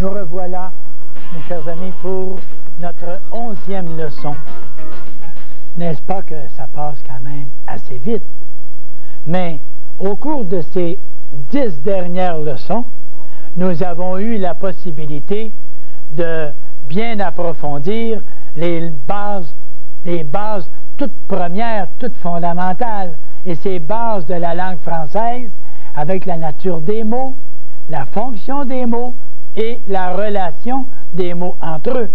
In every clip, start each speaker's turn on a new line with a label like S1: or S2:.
S1: Nous revoilà, mes chers amis, pour notre 11e leçon. N'est-ce pas que ça passe quand même assez vite? Mais au cours de ces 10 dernières leçons, nous avons eu la possibilité de bien approfondir les bases toutes premières, toutes fondamentales, et ces bases de la langue française avec la nature des mots, la fonction des mots et la relation des mots entre eux.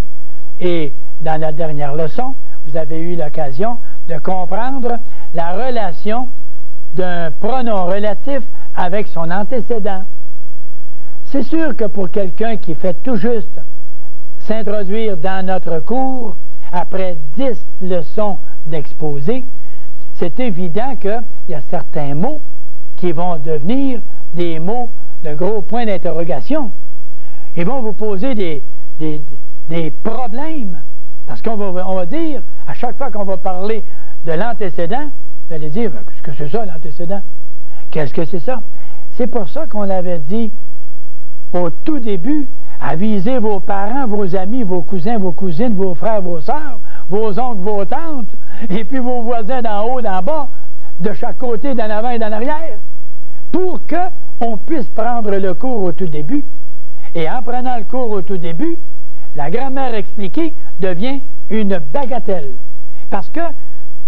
S1: Et dans la dernière leçon, vous avez eu l'occasion de comprendre la relation d'un pronom relatif avec son antécédent. C'est sûr que pour quelqu'un qui fait tout juste s'introduire dans notre cours, après 10 leçons d'exposé, c'est évident qu'il y a certains mots qui vont devenir des mots de gros points d'interrogation. Ils vont vous poser des problèmes. Parce qu'on va dire, à chaque fois qu'on va parler de l'antécédent, vous allez dire, qu'est-ce que c'est ça, l'antécédent? Qu'est-ce que c'est ça? C'est pour ça qu'on avait dit au tout début, avisez vos parents, vos amis, vos cousins, vos cousines, vos frères, vos sœurs, vos oncles, vos tantes, et puis vos voisins d'en haut, d'en bas, de chaque côté, d'en avant et d'en arrière, pour qu'on puisse prendre le cours au tout début. Et en prenant le cours au tout début, la grammaire expliquée devient une bagatelle. Parce que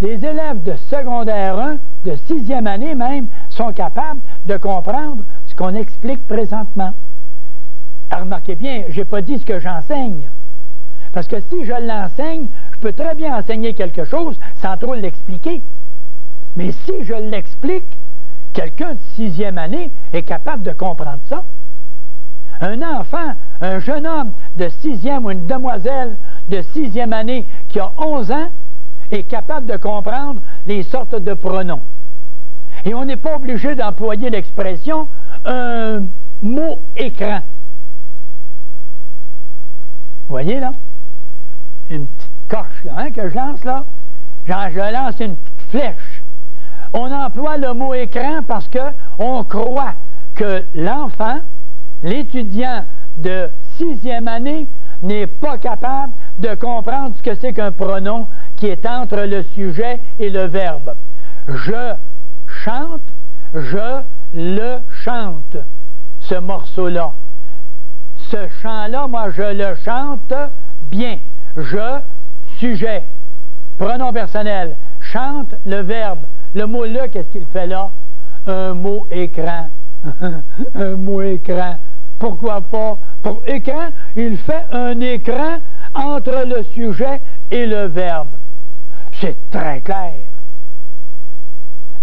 S1: des élèves de secondaire 1, de 6e année même, sont capables de comprendre ce qu'on explique présentement. Remarquez bien, je n'ai pas dit ce que j'enseigne. Parce que si je l'enseigne, je peux très bien enseigner quelque chose sans trop l'expliquer. Mais si je l'explique, quelqu'un de 6e année est capable de comprendre ça. Un enfant, un jeune homme de 6e ou une demoiselle de 6e année qui a 11 ans est capable de comprendre les sortes de pronoms. Et on n'est pas obligé d'employer l'expression un mot écran. Vous voyez là? Une petite coche là, hein, que je lance là. Je lance une petite flèche. On emploie le mot écran parce qu'on croit que l'enfant, l'étudiant de 6e année, n'est pas capable de comprendre ce que c'est qu'un pronom qui est entre le sujet et le verbe. Je chante, je le chante, ce morceau-là. Ce chant-là, moi, je le chante bien. Je, sujet, pronom personnel, chante, le verbe. Le mot « le », qu'est-ce qu'il fait là? Un mot écran. Un mot écran. Pourquoi pas? Pour écran, il fait un écran entre le sujet et le verbe. C'est très clair.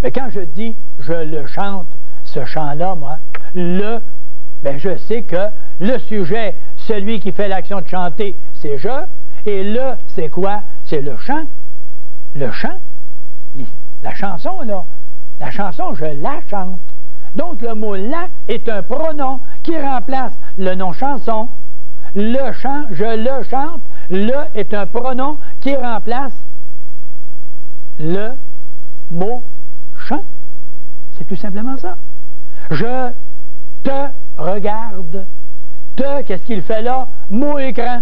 S1: Mais quand je dis « je le chante », ce chant-là, moi, le, ben je sais que le sujet, celui qui fait l'action de chanter, c'est « je », et le, c'est quoi? C'est le chant. Le chant. La chanson, là. La chanson, je la chante. Donc, le mot « la » est un pronom qui remplace le nom « chanson ». Le chant, je le chante. Le est un pronom qui remplace le mot « chant ». C'est tout simplement ça. Je te regarde. Te, qu'est-ce qu'il fait là? Mot écran.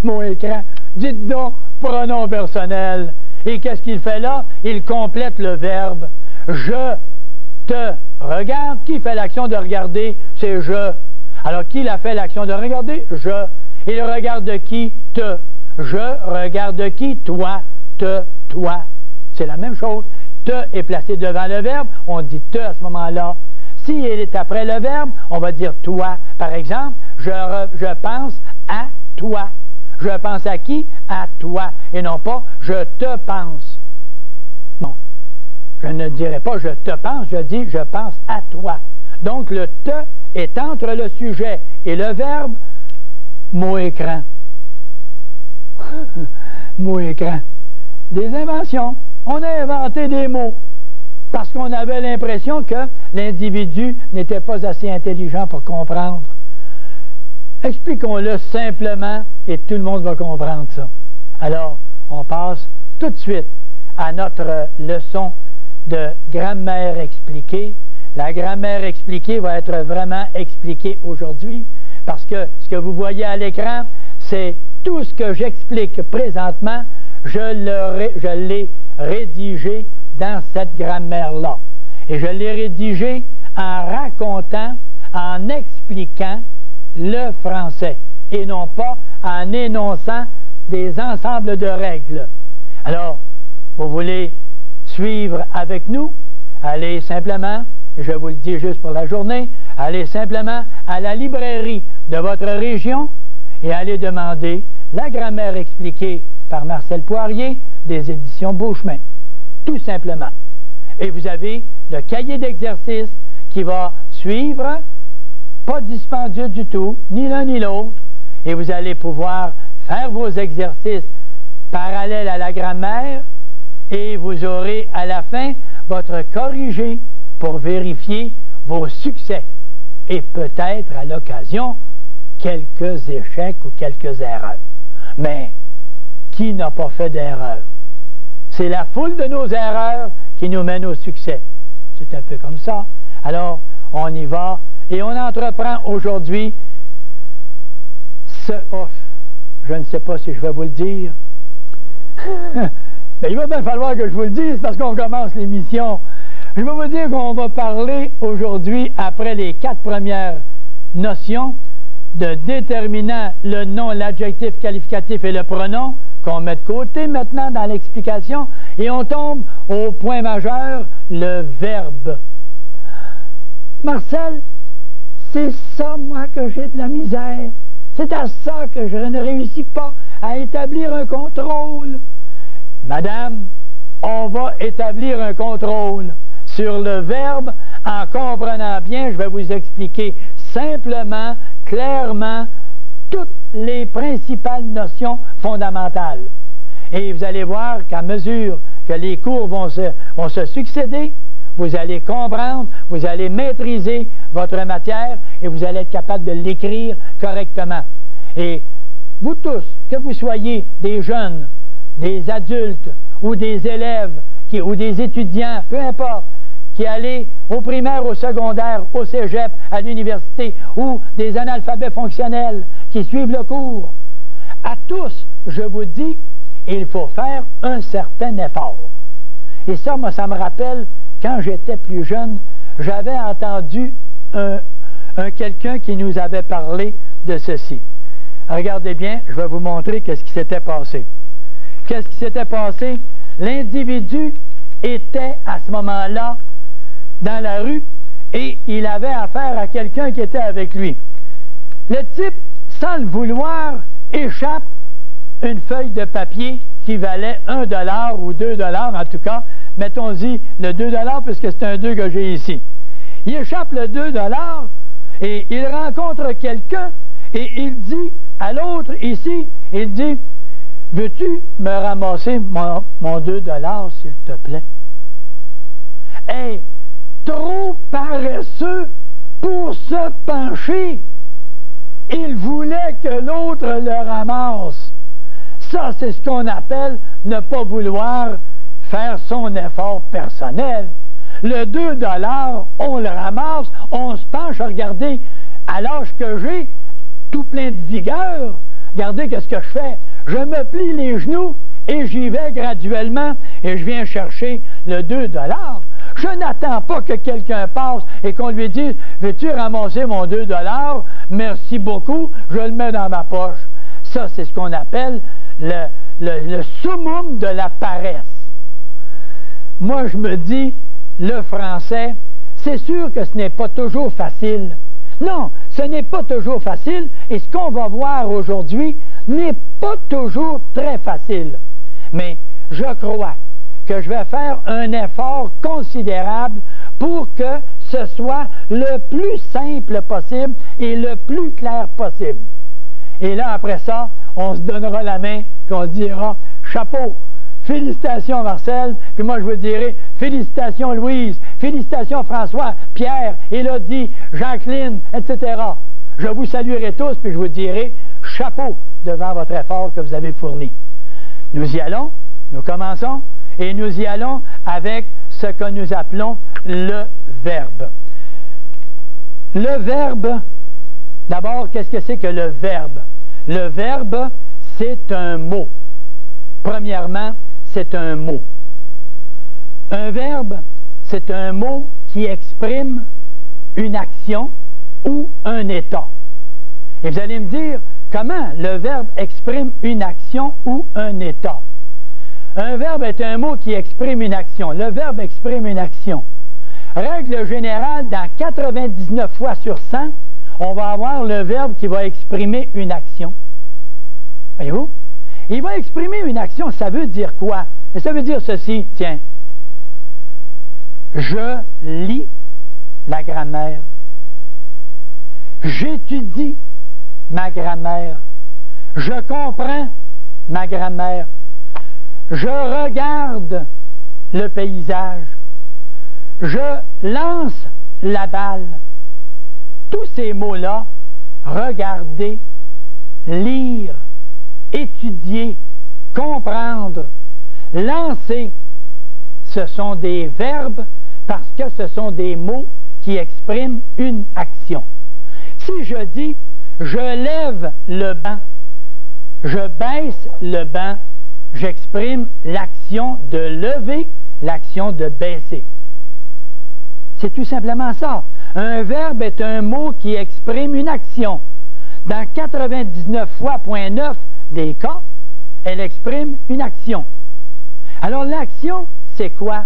S1: Mot écran. Dites donc, pronom personnel. Et qu'est-ce qu'il fait là? Il complète le verbe. Je te regarde. Qui fait l'action de regarder? C'est je. Alors, qui l'a fait l'action de regarder? Je. Et le regard de qui? Te. Je regarde qui? Toi. Te. Toi. C'est la même chose. Te est placé devant le verbe. On dit te à ce moment-là. Si il est après le verbe, on va dire toi. Par exemple, je pense à toi. Je pense à qui? À toi. Et non pas je te pense. Non. Je ne dirais pas je te pense, je dis je pense à toi. Donc le te est entre le sujet et le verbe, mot écran. Mot écran. Des inventions. On a inventé des mots parce qu'on avait l'impression que l'individu n'était pas assez intelligent pour comprendre. Expliquons-le simplement et tout le monde va comprendre ça. Alors, on passe tout de suite à notre leçon de grammaire expliquée la grammaire expliquée va être vraiment expliquée aujourd'hui, parce que ce que vous voyez à l'écran, c'est tout ce que j'explique présentement, je l'ai rédigé dans cette grammaire-là. Et je l'ai rédigé en racontant, en expliquant le français, et non pas en énonçant des ensembles de règles. Alors, vous voulez suivre avec nous? Allez simplement, je vous le dis juste pour la journée, allez simplement à la librairie de votre région et allez demander la grammaire expliquée par Marcel Poirier des éditions Beauchemin. Tout simplement. Et vous avez le cahier d'exercice qui va suivre, pas dispendieux du tout, ni l'un ni l'autre, et vous allez pouvoir faire vos exercices parallèles à la grammaire, et vous aurez à la fin votre corrigé pour vérifier vos succès, et peut-être à l'occasion quelques échecs ou quelques erreurs. Mais qui n'a pas fait d'erreur? C'est la foule de nos erreurs qui nous mène au succès. C'est un peu comme ça. Alors, on y va et on entreprend aujourd'hui ce... Oh, je ne sais pas si je vais vous le dire. Mais il va bien falloir que je vous le dise parce qu'on commence l'émission. Je vais vous dire qu'on va parler aujourd'hui, après les 4 premières notions, de déterminant le nom, l'adjectif qualificatif et le pronom, qu'on met de côté maintenant dans l'explication, et on tombe au point majeur, le verbe. Marcel, c'est ça, moi, que j'ai de la misère. C'est à ça que je ne réussis pas à établir un contrôle. Madame, on va établir un contrôle sur le verbe en comprenant bien, je vais vous expliquer simplement, clairement, toutes les principales notions fondamentales. Et vous allez voir qu'à mesure que les cours vont se succéder, vous allez comprendre, vous allez maîtriser votre matière et vous allez être capable de l'écrire correctement. Et vous tous, que vous soyez des jeunes, des adultes ou des élèves ou des étudiants, peu importe, qui allez au primaire, au secondaire, au cégep, à l'université, ou des analphabètes fonctionnels qui suivent le cours, à tous, je vous dis, il faut faire un certain effort. Et ça, moi, ça me rappelle, quand j'étais plus jeune, j'avais entendu quelqu'un qui nous avait parlé de ceci. Regardez bien, je vais vous montrer qu'est-ce qui s'était passé. Qu'est-ce qui s'était passé? L'individu était à ce moment-là dans la rue et il avait affaire à quelqu'un qui était avec lui. Le type, sans le vouloir, échappe une feuille de papier qui valait 1 $ ou 2 $, en tout cas, mettons-y le 2 $ puisque c'est un 2 que j'ai ici. Il échappe le 2 $ et il rencontre quelqu'un et il dit à l'autre ici, il dit, « Veux-tu me ramasser mon 2 $ s'il te plaît? » Hey, trop paresseux pour se pencher. Il voulait que l'autre le ramasse. Ça, c'est ce qu'on appelle ne pas vouloir faire son effort personnel. Le 2 $, on le ramasse, on se penche, regardez, à l'âge que j'ai, tout plein de vigueur, regardez qu'est-ce que je fais. Je me plie les genoux et j'y vais graduellement et je viens chercher le 2 $. Je n'attends pas que quelqu'un passe et qu'on lui dise « Veux-tu ramasser mon 2 $? Merci beaucoup, je le mets dans ma poche. » Ça, c'est ce qu'on appelle le summum de la paresse. Moi, je me dis, le français, c'est sûr que ce n'est pas toujours facile. Non, ce n'est pas toujours facile et ce qu'on va voir aujourd'hui n'est pas toujours très facile. Mais je crois que je vais faire un effort considérable pour que ce soit le plus simple possible et le plus clair possible. Et là, après ça, on se donnera la main puis on se dira « Chapeau! Félicitations Marcel! » Puis moi, je vous dirai « Félicitations Louise! Félicitations François! Pierre! Élodie! Jacqueline! » etc. Je vous saluerai tous puis je vous dirai « Chapeau! » devant votre effort que vous avez fourni. Nous y allons, nous commençons, et nous y allons avec ce que nous appelons le verbe. Le verbe, d'abord, qu'est-ce que c'est que le verbe? Le verbe, c'est un mot. Premièrement, c'est un mot. Un verbe, c'est un mot qui exprime une action ou un état. Et vous allez me dire, comment le verbe exprime une action ou un état? Un verbe est un mot qui exprime une action. Le verbe exprime une action. Règle générale, dans 99 fois sur 100, on va avoir le verbe qui va exprimer une action. Voyez-vous? Il va exprimer une action, ça veut dire quoi? Ça veut dire ceci, tiens. Je lis la grammaire. J'étudie ma grammaire. Je comprends ma grammaire. Je regarde le paysage. Je lance la balle. Tous ces mots-là, regarder, lire, étudier, comprendre, lancer, ce sont des verbes parce que ce sont des mots qui expriment une action. Si je dis « je lève le banc »,« je baisse le banc », j'exprime l'action de lever, l'action de baisser. C'est tout simplement ça. Un verbe est un mot qui exprime une action. Dans 99 fois 0.9 des cas, elle exprime une action. Alors l'action, c'est quoi?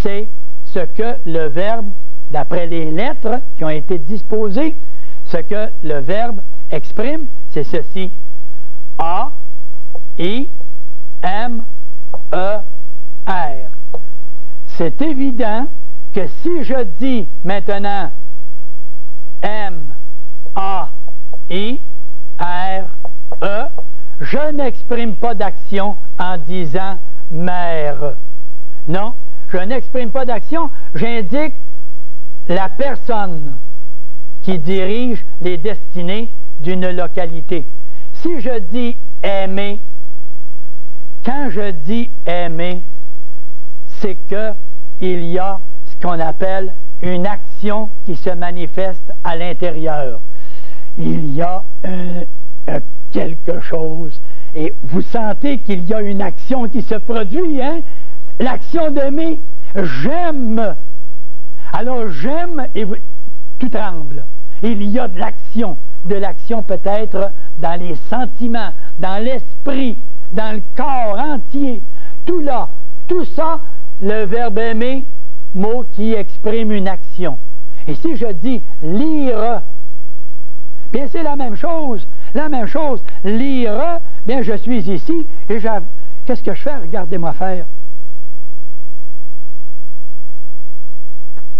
S1: C'est ce que le verbe, d'après les lettres qui ont été disposées, ce que le verbe exprime, c'est ceci. A, I, M, E, R. C'est évident que si je dis maintenant M, A, I, R, E, je n'exprime pas d'action en disant mère. Non, je n'exprime pas d'action, j'indique la personne qui dirige les destinées d'une localité. Si je dis aimer, quand je dis aimer, c'est qu'il y a ce qu'on appelle une action qui se manifeste à l'intérieur. Il y a quelque chose. Et vous sentez qu'il y a une action qui se produit, hein? L'action d'aimer. J'aime. Alors j'aime et tout tremble. Il y a de l'action peut-être dans les sentiments, dans l'esprit, dans le corps entier. Tout là, tout ça, le verbe aimer, mot qui exprime une action. Et si je dis lire, bien c'est la même chose. La même chose, lire, bien je suis ici et qu'est-ce que je fais? Regardez-moi faire.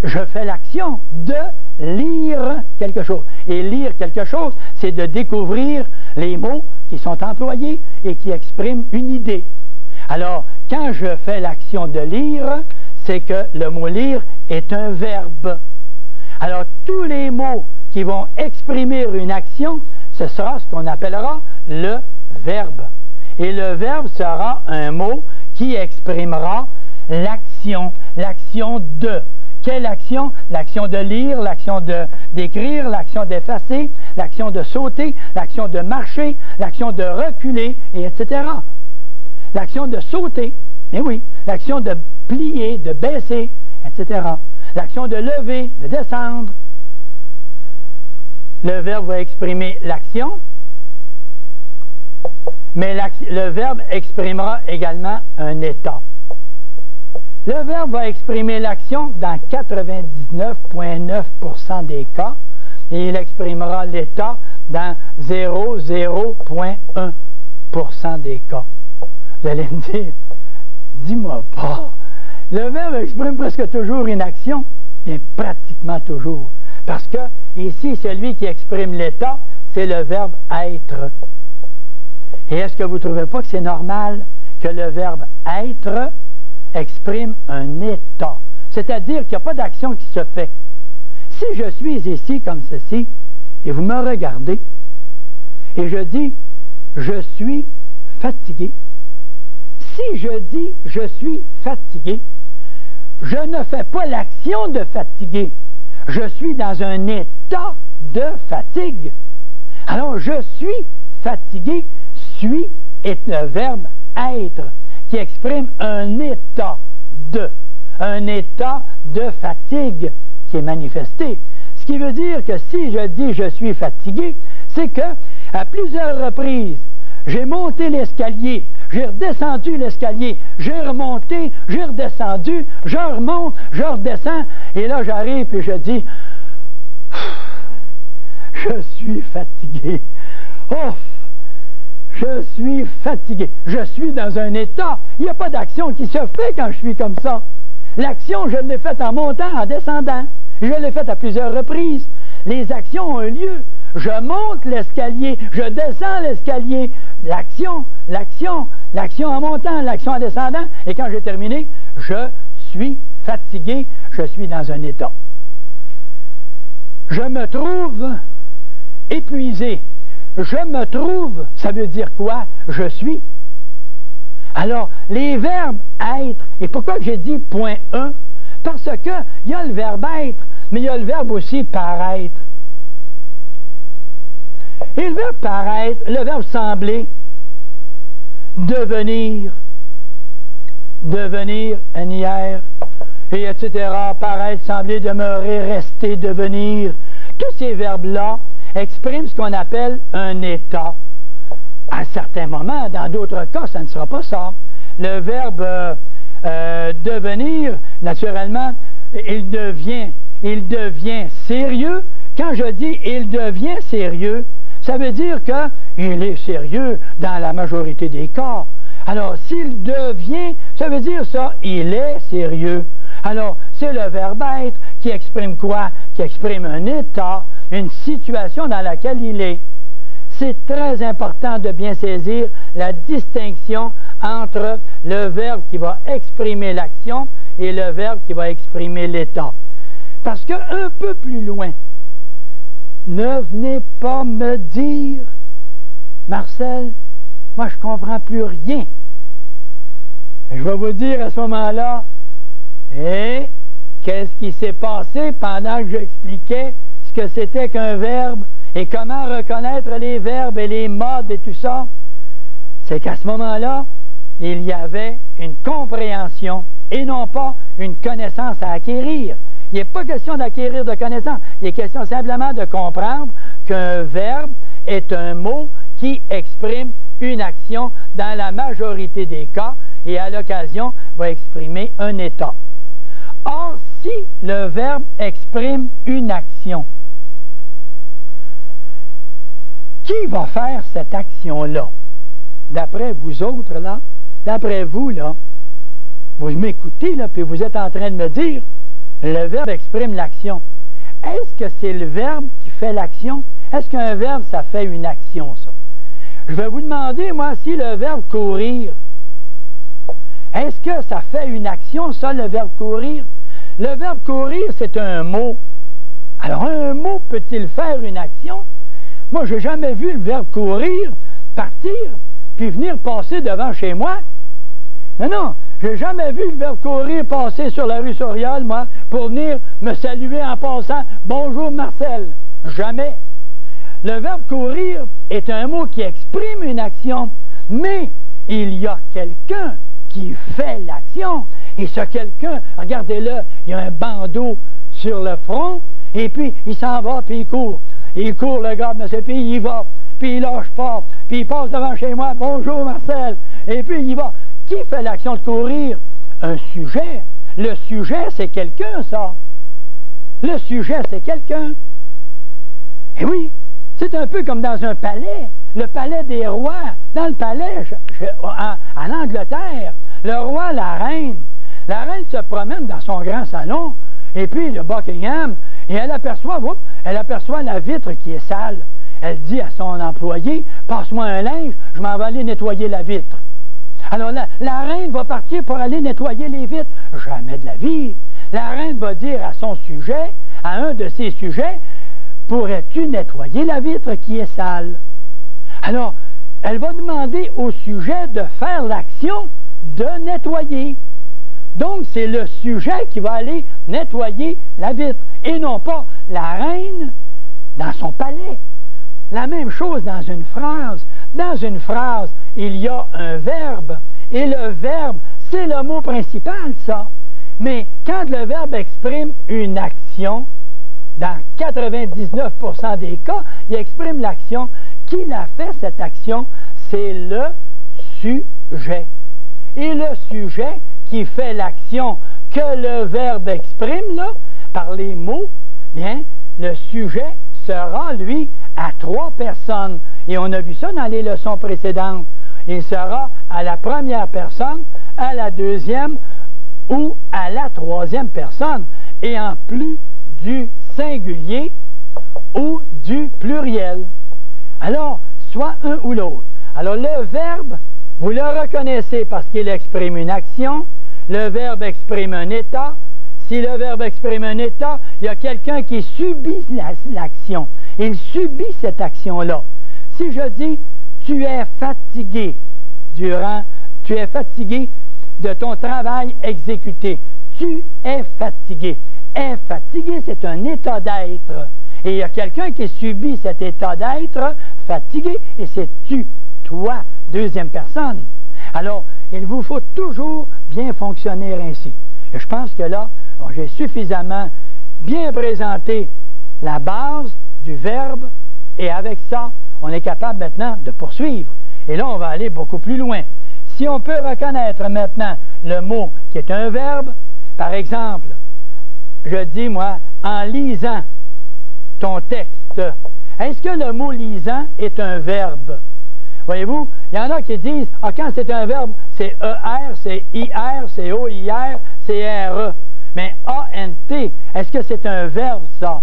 S1: Je fais l'action de lire quelque chose. Et lire quelque chose, c'est de découvrir les mots qui sont employés et qui expriment une idée. Alors, quand je fais l'action de lire, c'est que le mot lire est un verbe. Alors, tous les mots qui vont exprimer une action, ce sera ce qu'on appellera le verbe. Et le verbe sera un mot qui exprimera l'action, l'action de. Quelle action? L'action de lire, l'action d'écrire, l'action d'effacer, l'action de sauter, l'action de marcher, l'action de reculer, et etc. L'action de sauter, mais oui, l'action de plier, de baisser, etc. L'action de lever, de descendre. Le verbe va exprimer l'action, mais le verbe exprimera également un état. Le verbe va exprimer l'action dans 99,9% des cas et il exprimera l'état dans 0,1% des cas. Vous allez me dire, dis-moi pas, le verbe exprime presque toujours une action, mais pratiquement toujours. Parce que ici, celui qui exprime l'état, c'est le verbe être. Et est-ce que vous ne trouvez pas que c'est normal que le verbe être exprime un état? C'est-à-dire qu'il n'y a pas d'action qui se fait. Si je suis ici comme ceci, et vous me regardez, et je dis « je suis fatigué », si je dis « je suis fatigué », je ne fais pas l'action de fatiguer. Je suis dans un état de fatigue. Alors, je suis fatigué. Suis est le verbe être qui exprime un état de fatigue qui est manifesté. Ce qui veut dire que si je dis je suis fatigué, c'est que à plusieurs reprises, j'ai monté l'escalier, j'ai redescendu l'escalier, j'ai remonté, j'ai redescendu, je remonte, je redescends, et là j'arrive et je dis je suis fatigué. Oh, je suis fatigué. Je suis dans un état. Il n'y a pas d'action qui se fait quand je suis comme ça. L'action, je l'ai faite en montant, en descendant. Je l'ai faite à plusieurs reprises. Les actions ont un lieu. Je monte l'escalier, je descends l'escalier. L'action en montant, l'action en descendant. Et quand j'ai terminé, je suis fatigué. Je suis dans un état. Je me trouve épuisé. Je me trouve, ça veut dire quoi? Je suis. Alors, les verbes être, et pourquoi j'ai dit point 1? Parce que il y a le verbe être, mais il y a le verbe aussi paraître. Et le verbe paraître, le verbe sembler, devenir, NIR, et etc., paraître, sembler, demeurer, rester, devenir, tous ces verbes-là exprime ce qu'on appelle un état. À certains moments, dans d'autres cas, ça ne sera pas ça. Le verbe devenir, naturellement, il devient sérieux. Quand je dis « il devient sérieux », ça veut dire qu'il est sérieux dans la majorité des cas. Alors, s'il devient, ça veut dire ça, il est sérieux. Alors, c'est le verbe être qui exprime quoi? Qui exprime un état, une situation dans laquelle il est. C'est très important de bien saisir la distinction entre le verbe qui va exprimer l'action et le verbe qui va exprimer l'état. Parce qu'un peu plus loin, ne venez pas me dire, Marcel, moi je ne comprends plus rien. Je vais vous dire à ce moment-là, et qu'est-ce qui s'est passé pendant que j'expliquais ce que c'était qu'un verbe et comment reconnaître les verbes et les modes et tout ça? C'est qu'à ce moment-là, il y avait une compréhension et non pas une connaissance à acquérir. Il n'est pas question d'acquérir de connaissances, il est question simplement de comprendre qu'un verbe est un mot qui exprime une action dans la majorité des cas et à l'occasion va exprimer un état. Or, si le verbe exprime une action, qui va faire cette action-là? D'après vous autres, là, d'après vous, là, vous m'écoutez, là, puis vous êtes en train de me dire, le verbe exprime l'action. Est-ce que c'est le verbe qui fait l'action? Est-ce qu'un verbe, ça fait une action, ça? Je vais vous demander, moi, si le verbe courir, est-ce que ça fait une action, ça, le verbe courir? Le verbe courir, c'est un mot. Alors, un mot peut-il faire une action? Moi, je n'ai jamais vu le verbe courir partir, puis venir passer devant chez moi. Non, non, je n'ai jamais vu le verbe courir passer sur la rue Sorial, moi, pour venir me saluer en passant « Bonjour Marcel ». Jamais. Le verbe courir est un mot qui exprime une action, mais il y a quelqu'un qui fait l'action. Et ce quelqu'un, regardez-le, il y a un bandeau sur le front, et puis il s'en va, puis il court. Il court, le gars, mais puis il y va, puis il lâche pas, puis il passe devant chez moi, « Bonjour Marcel », et puis il y va. Qui fait l'action de courir? Un sujet. Le sujet, c'est quelqu'un, ça. Le sujet, c'est quelqu'un. Et oui, c'est un peu comme dans un palais, le palais des rois. Dans le palais, en Angleterre, le roi, la reine se promène dans son grand salon, et puis le Buckingham, et elle aperçoit la vitre qui est sale. Elle dit à son employé, « Passe-moi un linge, je m'en vais aller nettoyer la vitre. » Alors la reine va partir pour aller nettoyer les vitres. Jamais de la vie. La reine va dire à son sujet, à un de ses sujets, « Pourrais-tu nettoyer la vitre qui est sale? » Alors, elle va demander au sujet de faire l'action de nettoyer. Donc, c'est le sujet qui va aller nettoyer la vitre, et non pas la reine dans son palais. La même chose dans une phrase. Dans une phrase, il y a un verbe. Et le verbe, c'est le mot principal, ça. Mais quand le verbe exprime une action, dans 99% des cas, il exprime l'action. Qui l'a fait, cette action? C'est le sujet. Et le sujet qui fait l'action que le verbe exprime, là, par les mots, bien, le sujet sera, lui, à 3 personnes. Et on a vu ça dans les leçons précédentes. Il sera à la première personne, à la deuxième ou à la troisième personne. Et en plus du singulier ou du pluriel. Alors, soit un ou l'autre. Alors, le verbe, vous le reconnaissez parce qu'il exprime une action. Le verbe exprime un état. Si le verbe exprime un état, il y a quelqu'un qui subit l'action. Il subit cette action-là. Si je dis « tu es fatigué » tu es fatigué de ton travail exécuté. Tu es fatigué. Est fatigué, c'est un état d'être. Et il y a quelqu'un qui subit cet état d'être fatigué, et c'est tu, toi, deuxième personne. Alors, il vous faut toujours bien fonctionner ainsi. Et je pense que là, j'ai suffisamment bien présenté la base du verbe, et avec ça, on est capable maintenant de poursuivre. Et là, on va aller beaucoup plus loin. Si on peut reconnaître maintenant le mot qui est un verbe, par exemple, je dis, moi, en lisant ton texte, est-ce que le mot lisant est un verbe? Voyez-vous, il y en a qui disent, ah, quand c'est un verbe, c'est ER, c'est IR, c'est OIR, c'est RE. Mais ANT, est-ce que c'est un verbe, ça?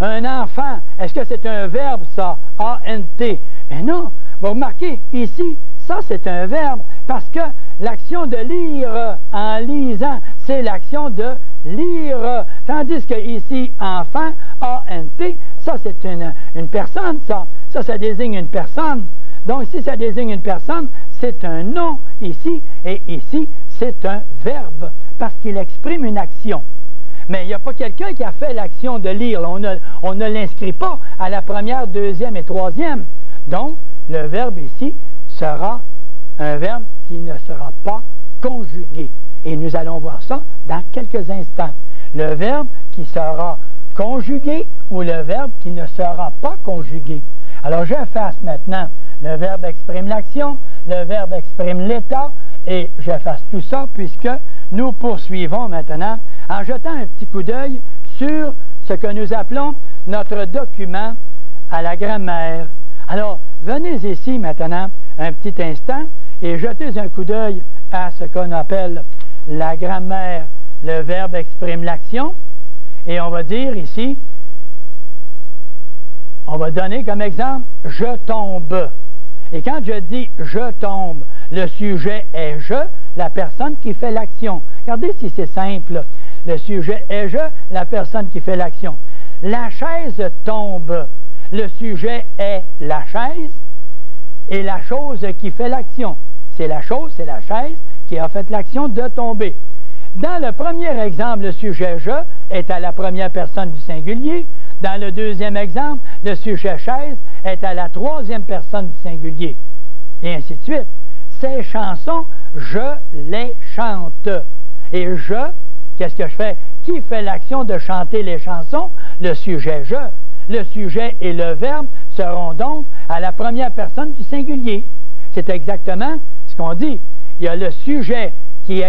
S1: Un enfant, est-ce que c'est un verbe, ça? ANT. Mais non, vous remarquez, ici, ça c'est un verbe, parce que l'action de lire en lisant, c'est l'action de lire. Tandis que ici, enfant, ANT, ça c'est une personne, ça. Ça désigne une personne. Donc, si ça désigne une personne, c'est un nom ici, et ici, c'est un verbe, parce qu'il exprime une action. Mais il n'y a pas quelqu'un qui a fait l'action de lire. On ne l'inscrit pas à la première, deuxième et troisième. Donc, le verbe ici sera un verbe qui ne sera pas conjugué. Et nous allons voir ça dans quelques instants. Le verbe qui sera conjugué ou le verbe qui ne sera pas conjugué. Alors, j'efface maintenant. Le verbe exprime l'action, le verbe exprime l'état, et j'efface tout ça puisque nous poursuivons maintenant en jetant un petit coup d'œil sur ce que nous appelons notre document à la grammaire. Alors, venez ici maintenant un petit instant et jetez un coup d'œil à ce qu'on appelle la grammaire. Le verbe exprime l'action et on va dire ici, on va donner comme exemple « je tombe ». Et quand je dis « je tombe », le sujet est « je », la personne qui fait l'action. Regardez si c'est simple. Le sujet est « je », la personne qui fait l'action. La chaise tombe. Le sujet est la chaise et la chose qui fait l'action. C'est la chose, c'est la chaise qui a fait l'action de tomber. Dans le premier exemple, le sujet « je » est à la première personne du singulier. Dans le deuxième exemple, le sujet « chaise » est à la troisième personne du singulier. Et ainsi de suite. Ces chansons, je les chante. Et je, qu'est-ce que je fais? Qui fait l'action de chanter les chansons? Le sujet « je ». Le sujet et le verbe seront donc à la première personne du singulier. C'est exactement ce qu'on dit. Il y a le sujet qui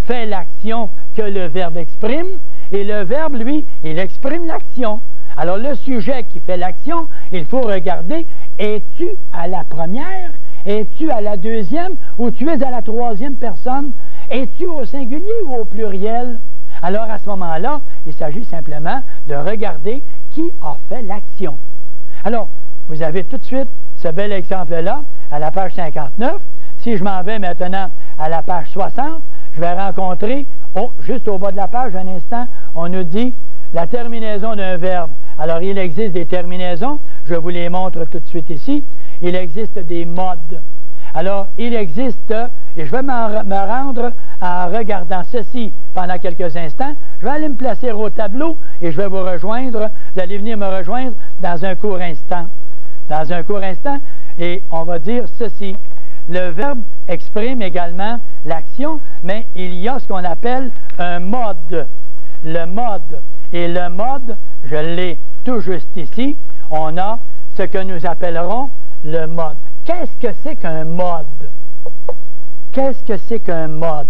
S1: fait l'action que le verbe exprime, et le verbe, lui, il exprime l'action. Alors, le sujet qui fait l'action, il faut regarder, es-tu à la première, es-tu à la deuxième, ou tu es à la troisième personne? Es-tu au singulier ou au pluriel? Alors, à ce moment-là, il s'agit simplement de regarder qui a fait l'action. Alors, vous avez tout de suite ce bel exemple-là, à la page 59. Si je m'en vais maintenant à la page 60, je vais rencontrer, juste au bas de la page, un instant, on nous dit la terminaison d'un verbe. Alors, il existe des terminaisons, je vous les montre tout de suite ici. Il existe des modes. Alors, il existe Et je vais me rendre en regardant ceci pendant quelques instants. Je vais aller me placer au tableau et je vais vous rejoindre. Vous allez venir me rejoindre dans un court instant. Dans un court instant, et on va dire ceci. Le verbe exprime également l'action, mais il y a ce qu'on appelle un mode. Le mode. Et le mode, je l'ai tout juste ici, on a ce que nous appellerons le mode. Qu'est-ce que c'est qu'un mode? Qu'est-ce que c'est qu'un mode?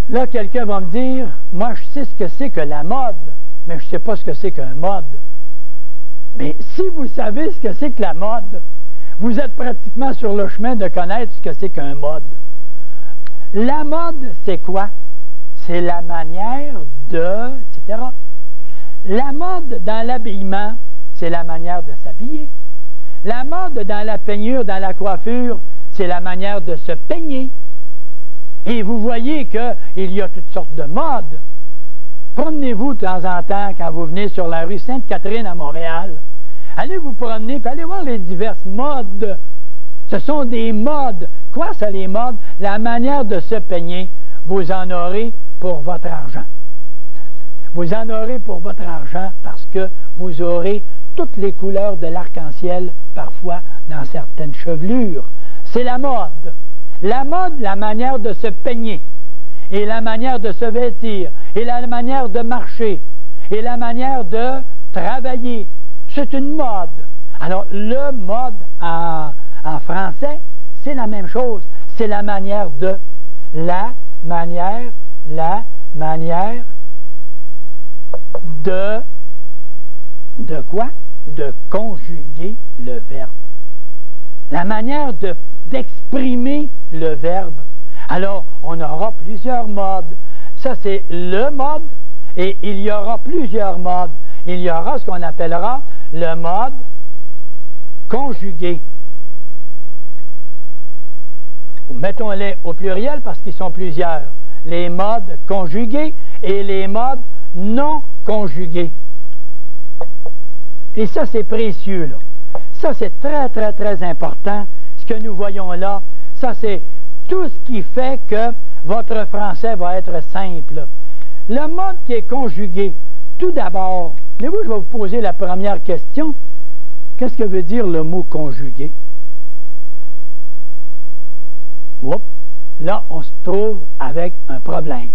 S1: Là, quelqu'un va me dire, moi, je sais ce que c'est que la mode, mais je ne sais pas ce que c'est qu'un mode. Mais si vous savez ce que c'est que la mode, vous êtes pratiquement sur le chemin de connaître ce que c'est qu'un mode. La mode, c'est quoi? C'est la manière de, etc. La mode dans l'habillement, c'est la manière de s'habiller. La mode dans la peignure, dans la coiffure, c'est la manière de se peigner. Et vous voyez qu'il y a toutes sortes de modes. Promenez-vous de temps en temps quand vous venez sur la rue Sainte-Catherine à Montréal. Allez vous promener, puis allez voir les diverses modes. Ce sont des modes. Quoi, ça, les modes? La manière de se peigner. Vous en aurez pour votre argent. Vous en aurez pour votre argent parce que vous aurez toutes les couleurs de l'arc-en-ciel, parfois dans certaines chevelures. C'est la mode. La mode, la manière de se peigner, et la manière de se vêtir, et la manière de marcher, et la manière de travailler. C'est une mode. Alors, le mode en français, c'est la même chose. C'est la manière de. La manière de quoi? De conjuguer le verbe. La manière d'exprimer le verbe. Alors, on aura plusieurs modes. Ça, c'est le mode, et il y aura plusieurs modes. Il y aura ce qu'on appellera le mode conjugué. Mettons-les au pluriel parce qu'ils sont plusieurs. Les modes conjugués et les modes non conjugués. Et ça, c'est précieux, là. Ça, c'est très, très, très important. Ce que nous voyons là, ça, c'est tout ce qui fait que votre français va être simple. Le mode qui est conjugué, tout d'abord, voulez-vous, je vais vous poser la première question. Qu'est-ce que veut dire le mot conjugué? Oups, là, on se trouve avec un problème.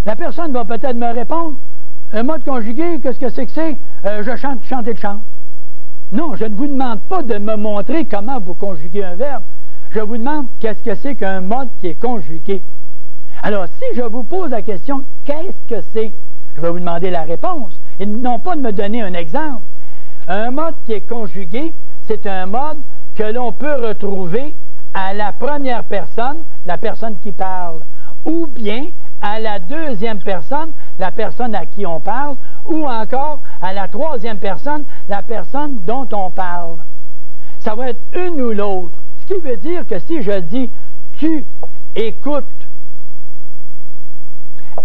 S1: La personne va peut-être me répondre, un mode conjugué, qu'est-ce que c'est? Je chante, tu chantes et tu chantes. Non, je ne vous demande pas de me montrer comment vous conjuguez un verbe. Je vous demande qu'est-ce que c'est qu'un mode qui est conjugué. Alors, si je vous pose la question, qu'est-ce que c'est? Je vais vous demander la réponse, et non pas de me donner un exemple. Un mode qui est conjugué, c'est un mode que l'on peut retrouver à la première personne, la personne qui parle, ou bien à la deuxième personne, la personne à qui on parle, ou encore à la troisième personne, la personne dont on parle. Ça va être une ou l'autre. Ce qui veut dire que si je dis « tu écoutes »,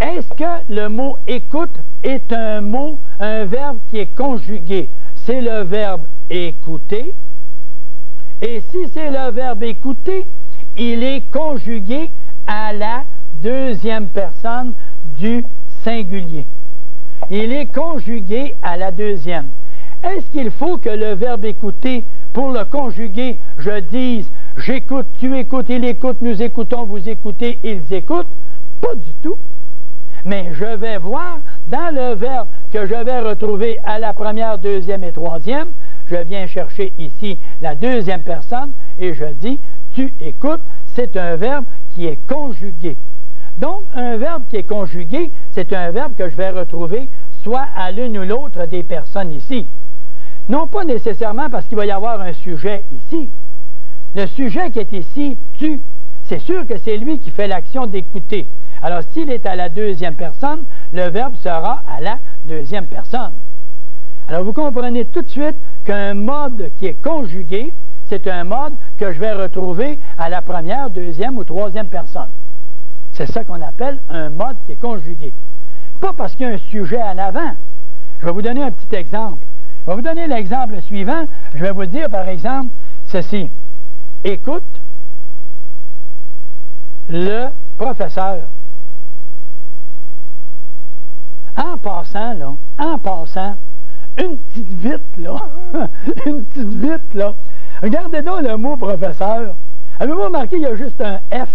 S1: est-ce que le mot « écoute » est un verbe qui est conjugué? C'est le verbe « écouter ». Et si c'est le verbe « écouter », il est conjugué à la deuxième personne du singulier. Il est conjugué à la deuxième. Est-ce qu'il faut que le verbe « écouter », pour le conjuguer, je dise « j'écoute, tu écoutes, il écoute, nous écoutons, vous écoutez, ils écoutent » ? Pas du tout. Mais je vais voir dans le verbe que je vais retrouver à la première, deuxième et troisième, je viens chercher ici la deuxième personne et je dis « tu écoutes », c'est un verbe qui est conjugué. Donc, un verbe qui est conjugué, c'est un verbe que je vais retrouver soit à l'une ou l'autre des personnes ici. Non pas nécessairement parce qu'il va y avoir un sujet ici. Le sujet qui est ici, « tu », c'est sûr que c'est lui qui fait l'action d'écouter. Alors, s'il est à la deuxième personne, le verbe sera à la deuxième personne. Alors, vous comprenez tout de suite qu'un mode qui est conjugué, c'est un mode que je vais retrouver à la première, deuxième ou troisième personne. C'est ça qu'on appelle un mode qui est conjugué. Pas parce qu'il y a un sujet en avant. Je vais vous donner un petit exemple. Je vais vous donner l'exemple suivant. Je vais vous dire, par exemple, ceci. Écoute, le professeur. En passant, une petite vite, là, une petite vite, là. Regardez donc le mot professeur. Avez-vous remarqué, il y a juste un F.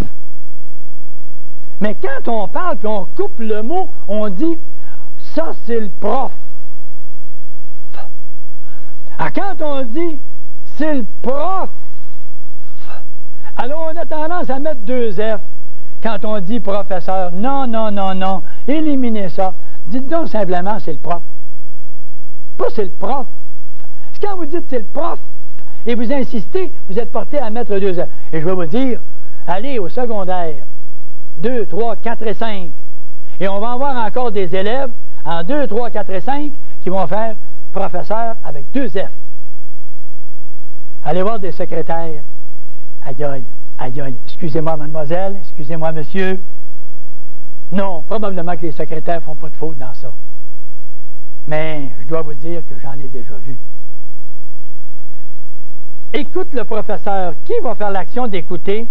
S1: Mais quand on parle puis on coupe le mot, on dit ça c'est le prof. Alors quand on dit c'est le prof, alors on a tendance à mettre deux F quand on dit professeur. Non, non, non, non. Éliminez ça. Dites donc simplement c'est le prof. Pas c'est le prof. Quand vous dites c'est le prof et vous insistez, vous êtes porté à mettre deux F. Et je vais vous dire, allez au secondaire. 2, 3, 4 et 5. Et on va avoir encore des élèves en 2, 3, 4 et 5 qui vont faire professeur avec deux F. Allez voir des secrétaires. Aïe, aïe, aïe, aïe. Excusez-moi, mademoiselle, excusez-moi, monsieur. Non, probablement que les secrétaires ne font pas de faute dans ça. Mais je dois vous dire que j'en ai déjà vu. Écoute le professeur. Qui va faire l'action d'écouter?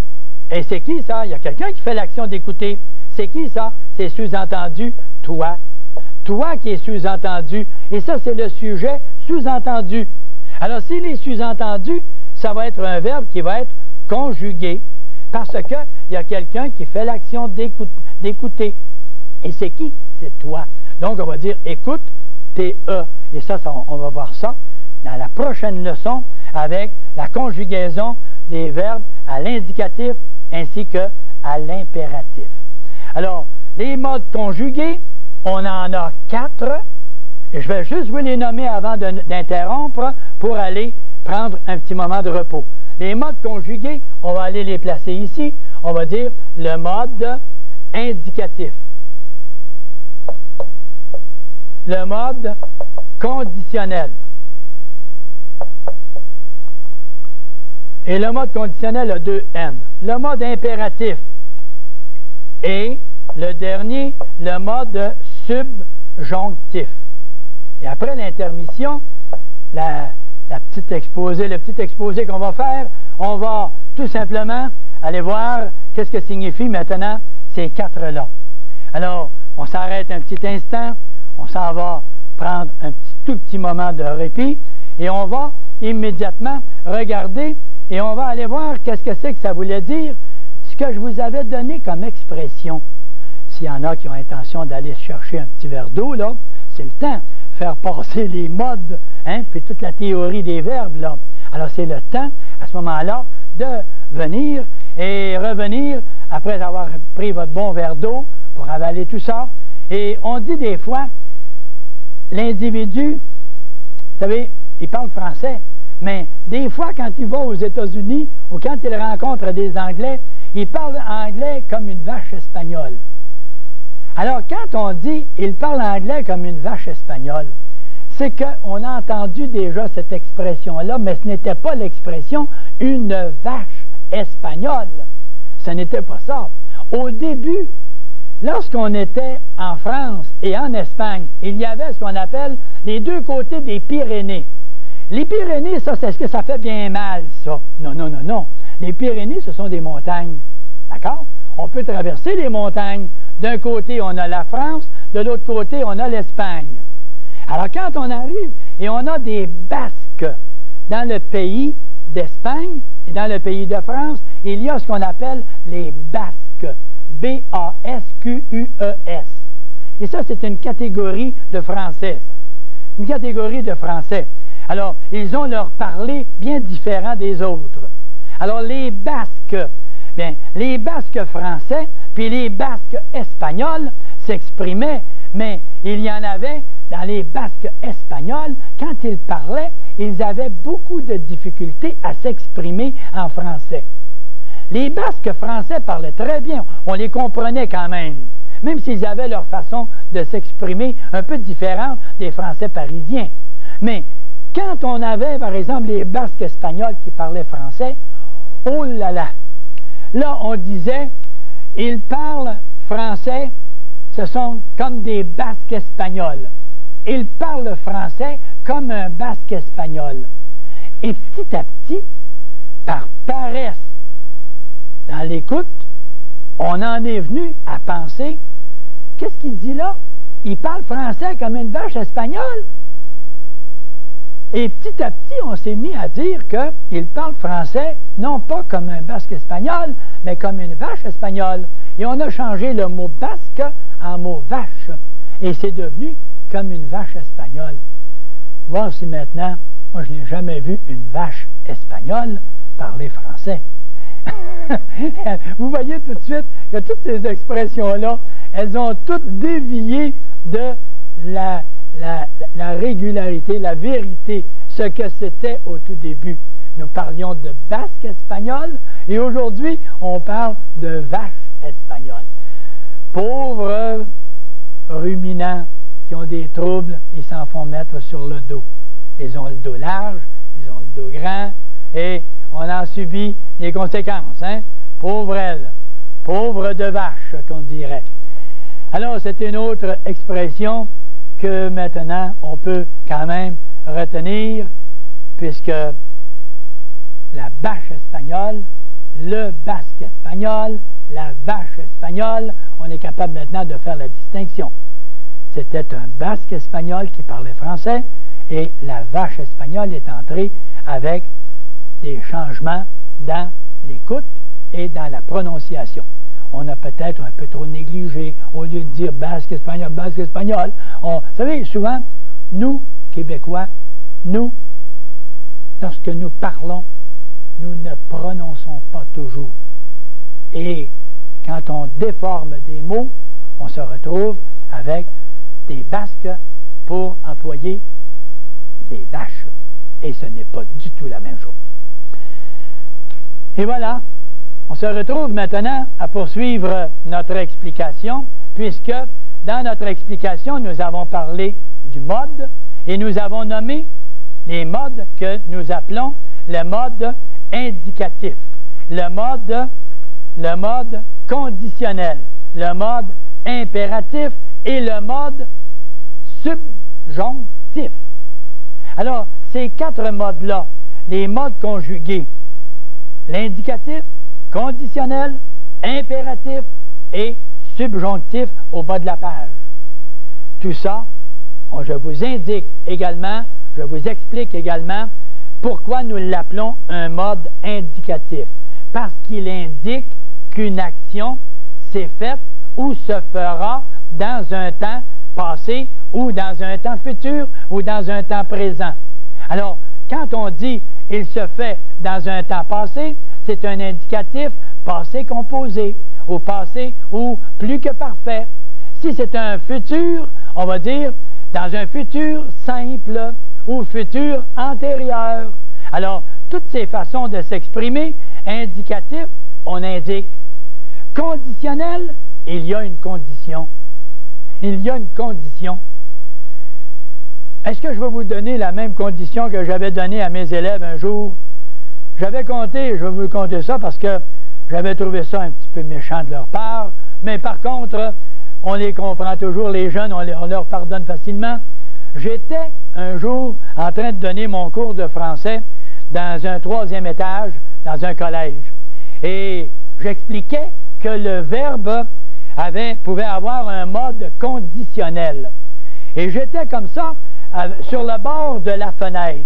S1: Et c'est qui ça? Il y a quelqu'un qui fait l'action d'écouter. C'est qui ça? C'est sous-entendu toi. Toi qui es sous-entendu. Et ça, c'est le sujet sous-entendu. Alors, s'il est sous-entendu, ça va être un verbe qui va être conjugué. Parce qu'il y a quelqu'un qui fait l'action d'écouter. Et c'est qui? C'est toi. Donc, on va dire écoute, T-E. Et ça, on va voir ça dans la prochaine leçon avec la conjugaison des verbes à l'indicatif ainsi que à l'impératif. Alors, les modes conjugués, on en a 4. Et je vais juste vous les nommer avant d'interrompre pour aller prendre un petit moment de repos. Les modes conjugués, on va aller les placer ici. On va dire le mode indicatif. Le mode conditionnel. Et le mode conditionnel a 2 N. Le mode impératif. Et le dernier, le mode subjonctif. Et après l'intermission, le petit exposé qu'on va faire, on va tout simplement aller voir qu'est-ce que signifient maintenant ces 4-là. Alors, on s'arrête un petit instant, on s'en va prendre un tout petit moment de répit et on va immédiatement regarder et on va aller voir qu'est-ce que c'est que ça voulait dire, ce que je vous avais donné comme expression. S'il y en a qui ont intention d'aller chercher un petit verre d'eau, là, c'est le temps. Faire passer les modes, hein, puis toute la théorie des verbes, là. Alors, c'est le temps, à ce moment-là, de venir et revenir après avoir pris votre bon verre d'eau pour avaler tout ça. Et on dit des fois, l'individu, vous savez, il parle français, mais des fois, quand il va aux États-Unis ou quand il rencontre des Anglais, il parle anglais comme une vache espagnole. Alors, quand on dit « il parle anglais comme une vache espagnole », c'est qu'on a entendu déjà cette expression-là, mais ce n'était pas l'expression « une vache espagnole ». Ce n'était pas ça. Au début, lorsqu'on était en France et en Espagne, il y avait ce qu'on appelle les deux côtés des Pyrénées. Les Pyrénées, ça, c'est ce que ça fait bien mal, ça. Non, non, non, non. Les Pyrénées, ce sont des montagnes. D'accord? On peut traverser les montagnes. D'un côté, on a la France, de l'autre côté, on a l'Espagne. Alors, quand on arrive et on a des Basques dans le pays d'Espagne et dans le pays de France, il y a ce qu'on appelle les Basques. B-A-S-Q-U-E-S. Et ça, c'est une catégorie de Français. Une catégorie de Français. Alors, ils ont leur parler bien différent des autres. Alors, les Basques, bien, les Basques français, puis les Basques espagnols s'exprimaient, mais il y en avait dans les Basques espagnols, quand ils parlaient, ils avaient beaucoup de difficultés à s'exprimer en français. Les Basques français parlaient très bien, on les comprenait quand même s'ils avaient leur façon de s'exprimer un peu différente des Français parisiens. Mais quand on avait, par exemple, les Basques espagnols qui parlaient français, oh là là! Là, on disait, ils parlent français, ce sont comme des Basques espagnols. Ils parlent français comme un Basque espagnol. Et petit à petit, par paresse dans l'écoute, on en est venu à penser, qu'est-ce qu'il dit là? Il parle français comme une vache espagnole. Et petit à petit, on s'est mis à dire qu'il parle français, non pas comme un basque espagnol, mais comme une vache espagnole. Et on a changé le mot basque en mot vache. Et c'est devenu comme une vache espagnole. Voir si maintenant, moi je n'ai jamais vu une vache espagnole parler français. Vous voyez tout de suite que toutes ces expressions-là, elles ont toutes dévié de la régularité, la vérité, ce que c'était au tout début. Nous parlions de basque espagnol et aujourd'hui, on parle de vache espagnole. Pauvres ruminants qui ont des troubles, ils s'en font mettre sur le dos. Ils ont le dos large, ils ont le dos grand et on en subit les conséquences. Hein? Pauvre elle, pauvre de vache, qu'on dirait. Alors, c'est une autre expression que maintenant on peut quand même retenir, puisque la vache espagnole, le basque espagnol, la vache espagnole, on est capable maintenant de faire la distinction. C'était un basque espagnol qui parlait français et la vache espagnole est entrée avec des changements dans l'écoute et dans la prononciation. On a peut-être un peu trop négligé, au lieu de dire basque espagnol, vous savez, souvent, nous, Québécois, nous, lorsque nous parlons, nous ne prononçons pas toujours. Et quand on déforme des mots, on se retrouve avec des basques pour employer des vaches. Et ce n'est pas du tout la même chose. Et voilà, on se retrouve maintenant à poursuivre notre explication, puisque dans notre explication, nous avons parlé du mode et nous avons nommé les modes que nous appelons le mode indicatif, le mode conditionnel, le mode impératif et le mode subjonctif. Alors, ces quatre modes-là, les modes conjugués, l'indicatif, conditionnel, impératif et subjonctif au bas de la page. Tout ça, je vous indique également, je vous explique également pourquoi nous l'appelons un mode indicatif. Parce qu'il indique qu'une action s'est faite ou se fera dans un temps passé ou dans un temps futur ou dans un temps présent. Alors, quand on dit « il se fait dans un temps passé », c'est un indicatif passé composé, au passé ou plus que parfait. Si c'est un futur, on va dire dans un futur simple ou futur antérieur. Alors, toutes ces façons de s'exprimer, indicatif, on indique. Conditionnel, il y a une condition. Il y a une condition. Est-ce que je vais vous donner la même condition que j'avais donnée à mes élèves un jour? J'avais compté, je vais vous compter ça parce que j'avais trouvé ça un petit peu méchant de leur part, mais par contre, on les comprend toujours, les jeunes, on leur pardonne facilement. J'étais un jour en train de donner mon cours de français dans un 3e étage, dans un collège. Et j'expliquais que le verbe pouvait avoir un mode conditionnel. Et j'étais comme ça, sur le bord de la fenêtre.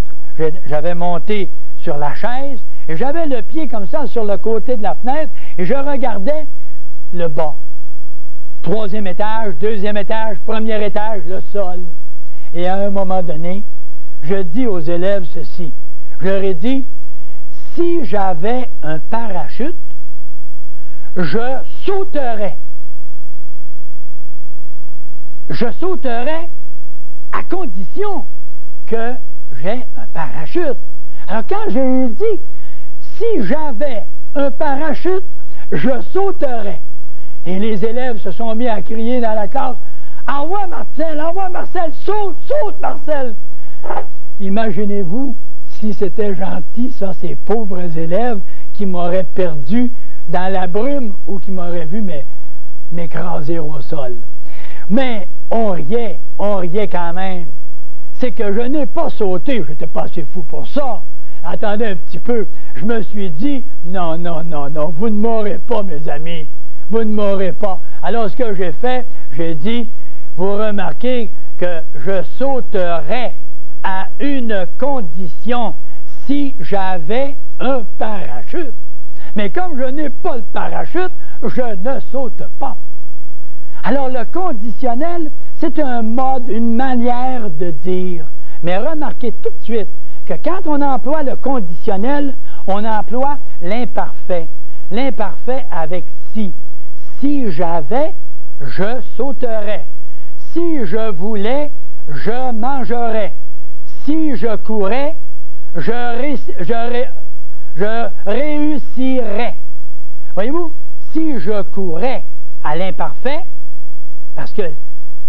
S1: J'avais monté sur la chaise et j'avais le pied comme ça sur le côté de la fenêtre et je regardais le bas. 3e étage, 2e étage, 1er étage, le sol. Et à un moment donné, je dis aux élèves ceci. Je leur ai dit, si j'avais un parachute, je sauterais. Je sauterais à condition que j'ai un parachute. Alors quand j'ai dit, si j'avais un parachute, je sauterais. Et les élèves se sont mis à crier dans la classe, « Envoie Marcel, saute, saute Marcel! » Imaginez-vous si c'était gentil, ça, ces pauvres élèves qui m'auraient perdu dans la brume ou qui m'auraient vu m'écraser au sol. Mais on riait quand même. C'est que je n'ai pas sauté, je n'étais pas assez fou pour ça. Attendez un petit peu, je me suis dit, non, vous ne m'aurez pas, mes amis. vous ne mourrez pas. Alors, ce que j'ai fait, j'ai dit, vous remarquez que je sauterais à une condition si j'avais un parachute. Mais comme je n'ai pas le parachute, je ne saute pas. Alors, le conditionnel, c'est un mode, une manière de dire. Mais remarquez tout de suite que quand on emploie le conditionnel, on emploie l'imparfait. L'imparfait avec si. Si j'avais, je sauterais. Si je voulais, je mangerais. Si je courais, je réussirais. Voyez-vous, si je courais à l'imparfait, parce que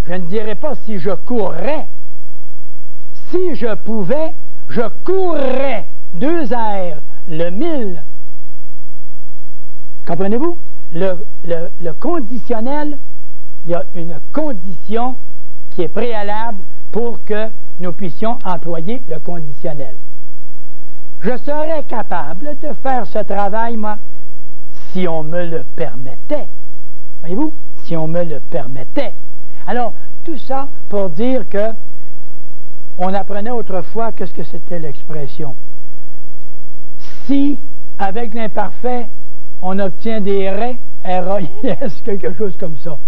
S1: je ne dirais pas si je courrais, si je pouvais, je courrais 2 R, le 1000. Comprenez-vous? Le conditionnel, il y a une condition qui est préalable pour que nous puissions employer le conditionnel. Je serais capable de faire ce travail, moi, si on me le permettait. Voyez-vous? Si on me le permettait. Alors, tout ça pour dire que on apprenait autrefois, qu'est-ce que c'était l'expression? Si, avec l'imparfait, on obtient des raies, R-A-I-S, quelque chose comme ça.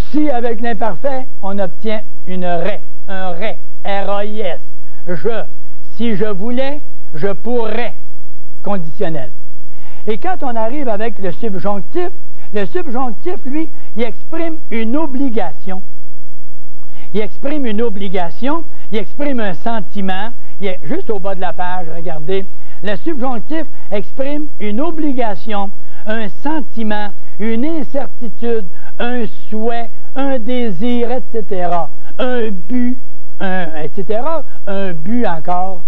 S1: Si, avec l'imparfait, on obtient une raie, un rai, R-A-I-S. Si je voulais, je pourrais, conditionnel. Et quand on arrive avec le subjonctif, lui, il exprime une obligation. Il exprime une obligation, il exprime un sentiment. Il est juste au bas de la page, regardez. Le subjonctif exprime une obligation, un sentiment, une incertitude, un souhait, un désir, etc. Un but, etc. Un but encore.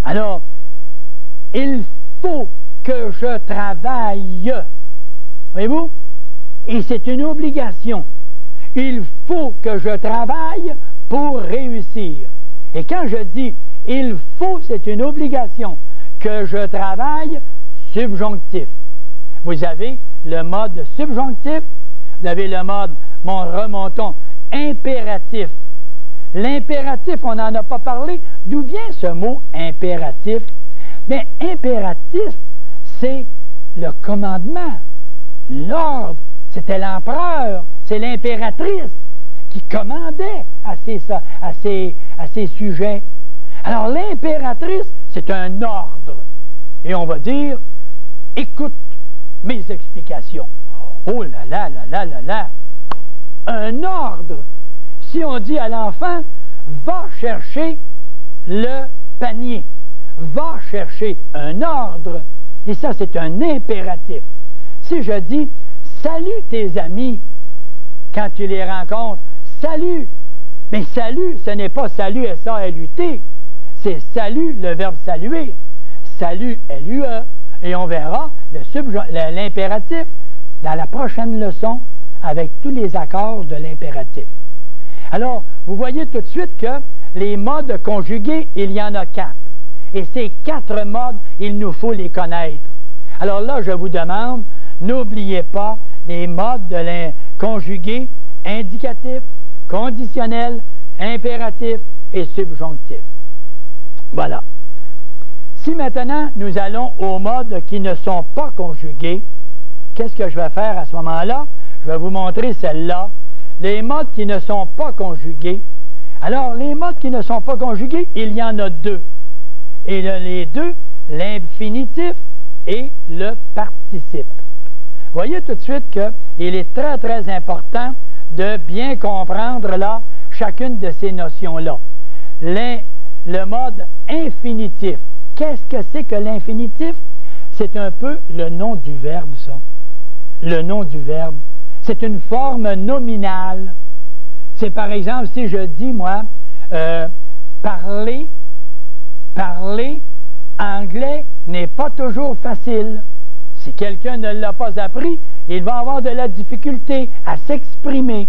S1: Alors, il faut que je travaille. Voyez-vous? Et c'est une obligation. Il faut que je travaille pour réussir. Et quand je dis il faut, c'est une obligation, que je travaille, subjonctif. Vous avez le mode subjonctif, vous avez le mode, remontons, impératif. L'impératif, on n'en a pas parlé. D'où vient ce mot impératif? Mais impératif, c'est le commandement, l'ordre. C'était l'empereur, c'est l'impératrice qui commandait à ses sujets. Alors l'impératrice, c'est un ordre. Et on va dire, écoute mes explications. Oh là là là là là là! Un ordre. Si on dit à l'enfant, va chercher le panier, va chercher un ordre, et ça c'est un impératif. Si je dis, salue tes amis quand tu les rencontres, salut, mais salut, ce n'est pas salut S-A-L-U-T, c'est salut, le verbe saluer, salut L-U-E, et on verra l'impératif dans la prochaine leçon avec tous les accords de l'impératif. Alors, vous voyez tout de suite que les modes conjugués, il y en a 4. Et ces 4 modes, il nous faut les connaître. Alors là, je vous demande, n'oubliez pas les modes de conjugués, indicatif, conditionnel, impératif et subjonctif. Voilà. Si maintenant nous allons aux modes qui ne sont pas conjugués, qu'est-ce que je vais faire à ce moment-là? Je vais vous montrer celle-là. Les modes qui ne sont pas conjugués. Alors, les modes qui ne sont pas conjugués, il y en a 2. Et les 2, l'infinitif et le participe. Voyez tout de suite qu'il est très, très important de bien comprendre là chacune de ces notions-là. Le mode infinitif. Qu'est-ce que c'est que l'infinitif? C'est un peu le nom du verbe, ça. Le nom du verbe. C'est une forme nominale. C'est par exemple, si je dis, moi, parler anglais n'est pas toujours facile. Si quelqu'un ne l'a pas appris, il va avoir de la difficulté à s'exprimer.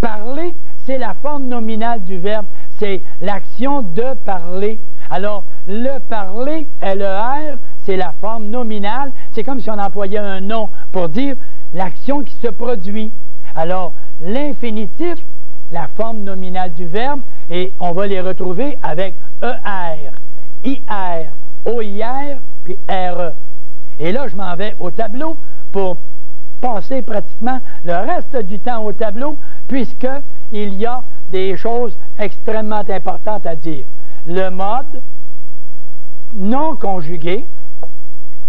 S1: Parler, c'est la forme nominale du verbe. C'est l'action de parler. Alors, le parler, L-E-R, c'est la forme nominale. C'est comme si on employait un nom pour dire l'action qui se produit. Alors, l'infinitif, la forme nominale du verbe, et on va les retrouver avec ER, IR, OIR, puis RE. Et là, je m'en vais au tableau pour passer pratiquement le reste du temps au tableau, puisqu'il y a des choses extrêmement importantes à dire. Le mode non conjugué,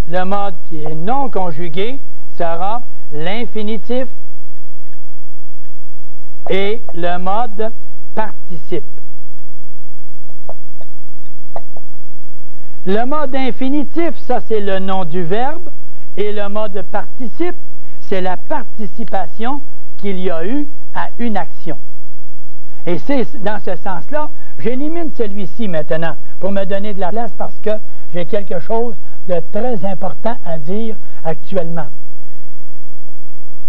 S1: le mode qui est non conjugué sera l'infinitif et le mode participe. Le mode infinitif, ça c'est le nom du verbe, et le mode participe, c'est la participation qu'il y a eu à une action. Et c'est dans ce sens-là, j'élimine celui-ci maintenant pour me donner de la place parce que j'ai quelque chose de très important à dire actuellement.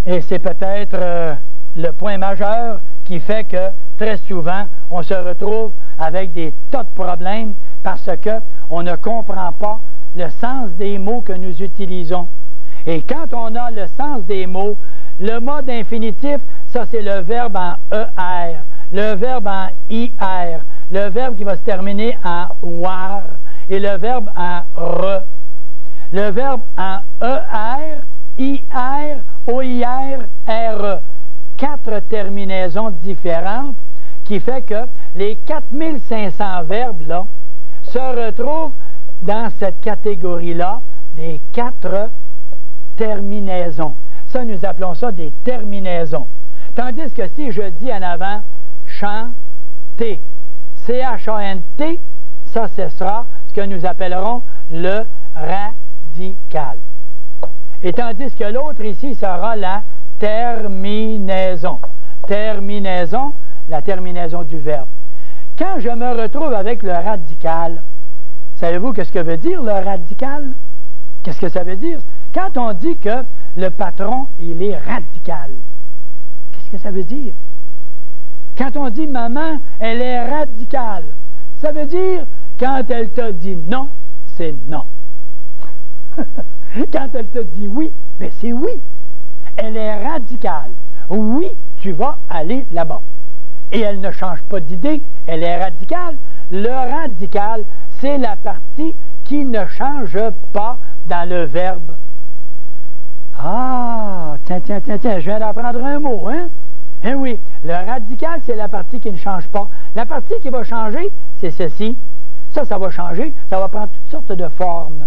S1: Et c'est peut-être le point majeur qui fait que très souvent, on se retrouve avec des tas de problèmes parce qu'on ne comprend pas le sens des mots que nous utilisons. Et quand on a le sens des mots, le mode infinitif, ça c'est le verbe en ER, le verbe en IR, le verbe qui va se terminer en WAR et le verbe en RE. Le verbe en ER, IR, OIR, RE. 4 terminaisons différentes qui fait que les 4500 verbes-là se retrouvent dans cette catégorie-là des 4 terminaisons. Ça, nous appelons ça des terminaisons. Tandis que si je dis en avant chanter, C-H-A-N-T, ça, ce sera ce que nous appellerons le radical. Et tandis que l'autre ici sera la terminaison. Terminaison, la terminaison du verbe. Quand je me retrouve avec le radical, savez-vous qu'est-ce que veut dire le radical? Qu'est-ce que ça veut dire? Quand on dit que le patron, il est radical, qu'est-ce que ça veut dire? Quand on dit maman, elle est radicale, ça veut dire quand elle te dit non, c'est non. Quand elle te dit oui, bien c'est oui. Elle est radicale. Oui, tu vas aller là-bas. Et elle ne change pas d'idée, elle est radicale. Le radical, c'est la partie qui ne change pas dans le verbe. Ah, tiens, je viens d'apprendre un mot, hein? Eh oui, le radical, c'est la partie qui ne change pas. La partie qui va changer, c'est ceci. Ça va changer, ça va prendre toutes sortes de formes.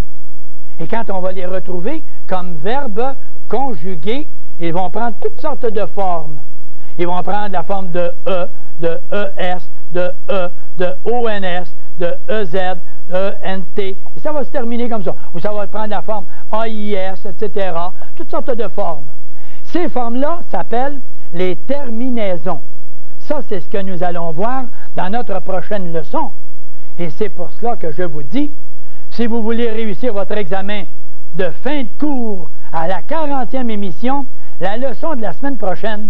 S1: Et quand on va les retrouver comme verbes conjugués, ils vont prendre toutes sortes de formes. Ils vont prendre la forme de E, de ES, de E, de ONS, de EZ, ENT. Et ça va se terminer comme ça. Ou ça va prendre la forme AIS, etc. Toutes sortes de formes. Ces formes-là s'appellent les terminaisons. Ça, c'est ce que nous allons voir dans notre prochaine leçon. Et c'est pour cela que je vous dis, si vous voulez réussir votre examen de fin de cours à la 40e émission, la leçon de la semaine prochaine,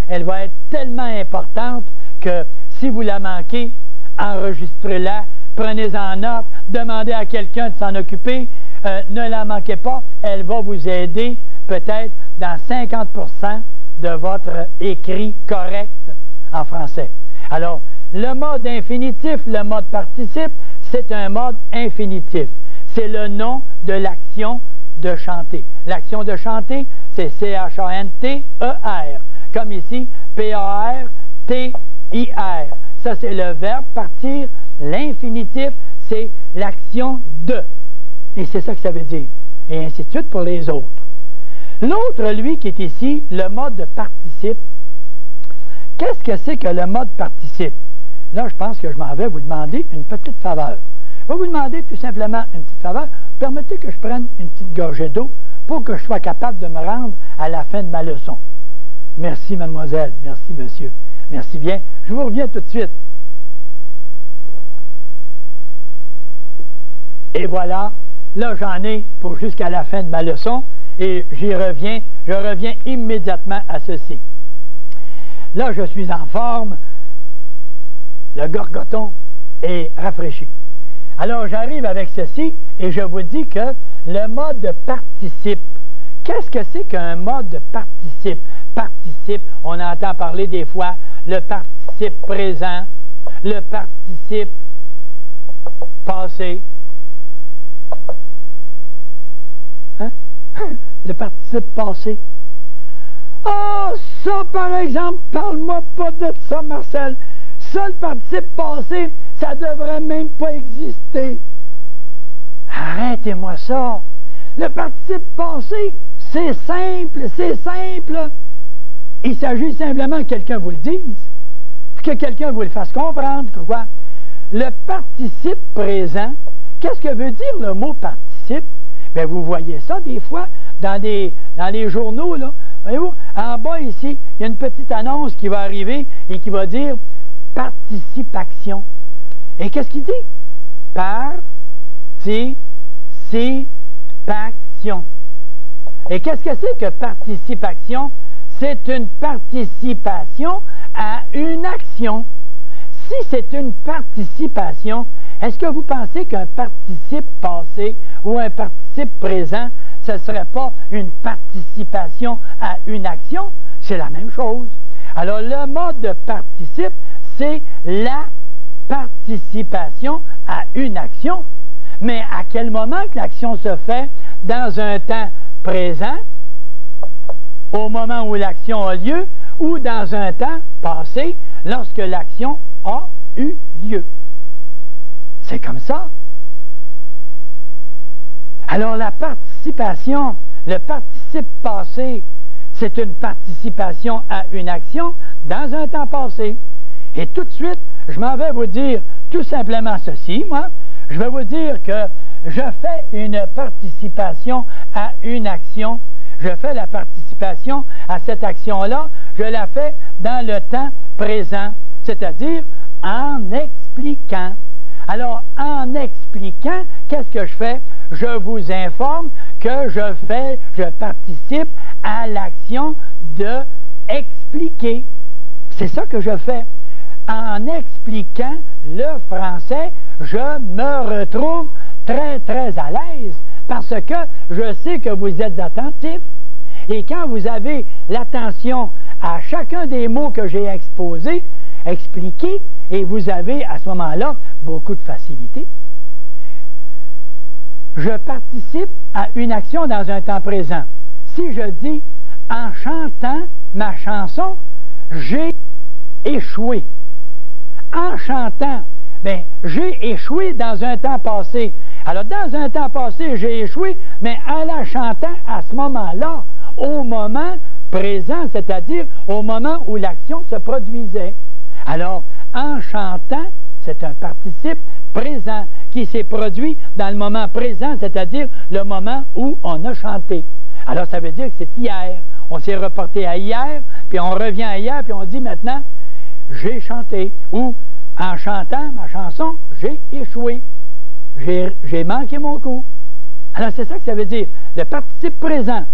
S1: elle va être tellement importante que si vous la manquez, enregistrez-la, prenez-en note, demandez à quelqu'un de s'en occuper, ne la manquez pas, elle va vous aider peut-être dans 50% de votre écrit correct en français. Alors, le mode infinitif, le mode participe, c'est un mode infinitif. C'est le nom de l'action de chanter. L'action de chanter, c'est C-H-A-N-T-E-R. Comme ici, P-A-R-T-I-R. Ça, c'est le verbe partir. L'infinitif, c'est l'action de. Et c'est ça que ça veut dire. Et ainsi de suite pour les autres. L'autre, lui, qui est ici, le mode participe. Qu'est-ce que c'est que le mode participe? Là, je pense que je m'en vais vous demander une petite faveur. Je vais vous demander tout simplement une petite faveur. Permettez que je prenne une petite gorgée d'eau pour que je sois capable de me rendre à la fin de ma leçon. Merci, mademoiselle. Merci, monsieur. Merci bien. Je vous reviens tout de suite. Et voilà, là, j'en ai pour jusqu'à la fin de ma leçon et je reviens immédiatement à ceci. Là, je suis en forme. Le gorgoton est rafraîchi. Alors, j'arrive avec ceci et je vous dis que le mode participe, Qu'est-ce que c'est qu'un mode de participe? Participe, on entend parler des fois le participe présent, le participe passé. Hein? Le participe passé. Ah, ça par exemple, parle-moi pas de ça, Marcel. Ça, le participe passé, ça devrait même pas exister. Arrêtez-moi ça. Le participe passé, c'est simple, c'est simple. Il s'agit simplement que quelqu'un vous le dise, que quelqu'un vous le fasse comprendre. Quoi? Le participe présent, qu'est-ce que veut dire le mot participe? Bien, vous voyez ça des fois dans les journaux, là. Voyez-vous, en bas ici, il y a une petite annonce qui va arriver et qui va dire participation. Et qu'est-ce qu'il dit? Participation. Et qu'est-ce que c'est que participation? C'est une participation à une action. Si c'est une participation, est-ce que vous pensez qu'un participe passé ou un participe présent, ce ne serait pas une participation à une action? C'est la même chose. Alors, le mode de participe, c'est la participation à une action. Mais à quel moment que l'action se fait? Dans un temps présent, au moment où l'action a lieu, ou dans un temps passé, lorsque l'action a eu lieu. C'est comme ça. Alors la participation, le participe passé, c'est une participation à une action dans un temps passé. Et tout de suite, je m'en vais vous dire tout simplement ceci, moi. Je vais vous dire que je fais une participation à une action. Je fais la participation à cette action-là, je la fais dans le temps présent, c'est-à-dire en expliquant. Alors, en expliquant, qu'est-ce que je fais? Je vous informe que je participe à l'action de expliquer. C'est ça que je fais. En expliquant le français, je me retrouve très, très à l'aise parce que je sais que vous êtes attentifs. Et quand vous avez l'attention à chacun des mots que j'ai exposés, expliqués, et vous avez à ce moment-là beaucoup de facilité. Je participe à une action dans un temps présent. Si je dis « en chantant ma chanson, j'ai échoué ». En chantant, bien, j'ai échoué dans un temps passé. Alors, dans un temps passé, j'ai échoué, mais en la chantant à ce moment-là, au moment présent, c'est-à-dire au moment où l'action se produisait. Alors, en chantant, c'est un participe présent qui s'est produit dans le moment présent, c'est-à-dire le moment où on a chanté. Alors, ça veut dire que c'est hier. On s'est reporté à hier, puis on revient à hier, puis on dit maintenant, j'ai chanté. Ou, en chantant ma chanson, j'ai échoué. J'ai manqué mon coup. Alors, c'est ça que ça veut dire. Le participe présent,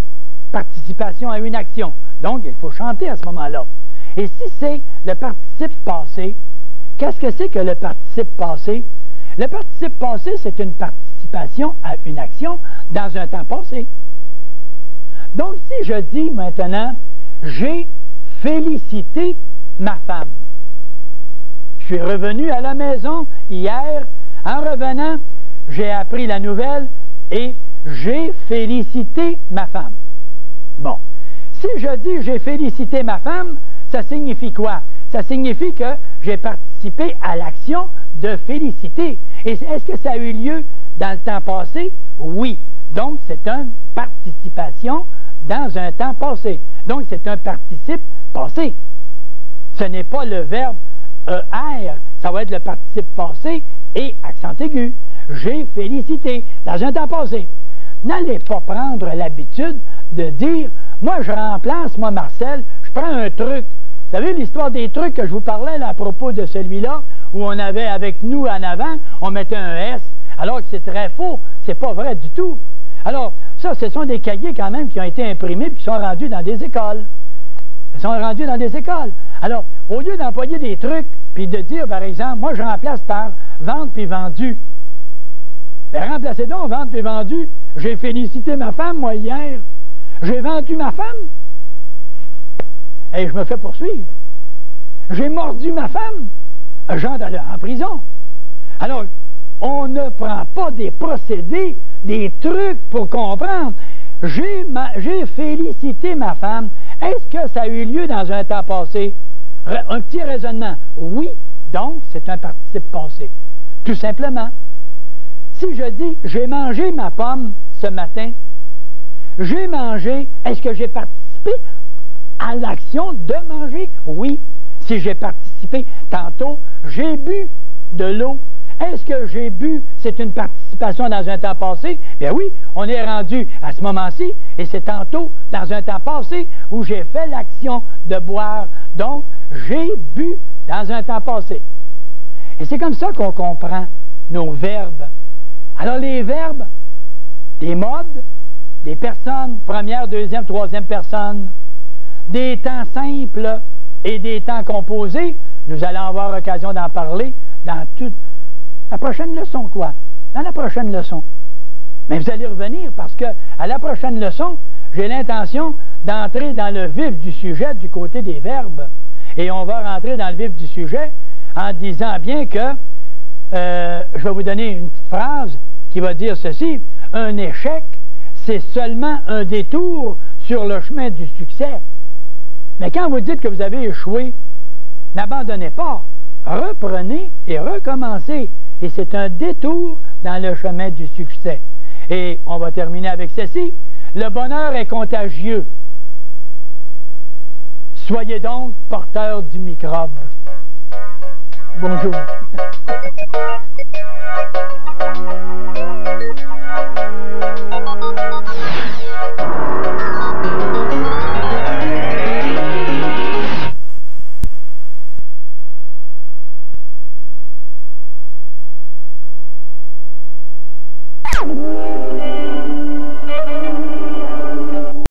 S1: participation à une action. Donc, il faut chanter à ce moment-là. Et si c'est le participe passé, qu'est-ce que c'est que le participe passé? Le participe passé, c'est une participation à une action dans un temps passé. Donc, si je dis maintenant, j'ai félicité ma femme. Je suis revenu à la maison hier. En revenant, j'ai appris la nouvelle et j'ai félicité ma femme. Bon. Si je dis j'ai félicité ma femme, ça signifie quoi? Ça signifie que j'ai participé à l'action de féliciter. Et est-ce que ça a eu lieu dans le temps passé? Oui. Donc, c'est une participation dans un temps passé. Donc, c'est un participe passé. Ce n'est pas le verbe ER. Ça va être le participe passé et accent aigu. J'ai félicité dans un temps passé. N'allez pas prendre l'habitude de dire « Moi, je remplace, moi, Marcel, je prends un truc. » Vous savez, l'histoire des trucs que je vous parlais là, à propos de celui-là, où on avait avec nous en avant, on mettait un S, alors que c'est très faux. C'est pas vrai du tout. Alors, ça, ce sont des cahiers quand même qui ont été imprimés et qui sont rendus dans des écoles. Ils sont rendus dans des écoles. Alors, au lieu d'employer des trucs, puis de dire, par exemple, moi, je remplace par vente puis vendu. Bien, remplacez donc vente puis vendu. J'ai félicité ma femme, moi, hier. J'ai vendu ma femme et je me fais poursuivre. J'ai mordu ma femme, j'entre en prison. Alors, on ne prend pas des procédés, des trucs pour comprendre. J'ai félicité ma femme. Est-ce que ça a eu lieu dans un temps passé? Un petit raisonnement. Oui, donc c'est un participe passé. Tout simplement. Si je dis, j'ai mangé ma pomme ce matin, j'ai mangé, est-ce que j'ai participé à l'action de manger? Oui. Si j'ai participé tantôt, j'ai bu de l'eau. Est-ce que j'ai bu, c'est une participation dans un temps passé? Bien oui, on est rendu à ce moment-ci, et c'est tantôt, dans un temps passé, où j'ai fait l'action de boire. Donc, j'ai bu dans un temps passé. Et c'est comme ça qu'on comprend nos verbes. Alors, les verbes, des modes, des personnes, première, deuxième, troisième personne, des temps simples et des temps composés, nous allons avoir l'occasion d'en parler dans toute la prochaine leçon, quoi? Dans la prochaine leçon. Mais vous allez revenir parce que à la prochaine leçon, j'ai l'intention d'entrer dans le vif du sujet du côté des verbes. Et on va rentrer dans le vif du sujet en disant bien que je vais vous donner une petite phrase qui va dire ceci. Un échec, c'est seulement un détour sur le chemin du succès. Mais quand vous dites que vous avez échoué, n'abandonnez pas. Reprenez et recommencez. Et c'est un détour dans le chemin du succès. Et on va terminer avec ceci. Le bonheur est contagieux. Soyez donc porteur du microbe. Bonjour.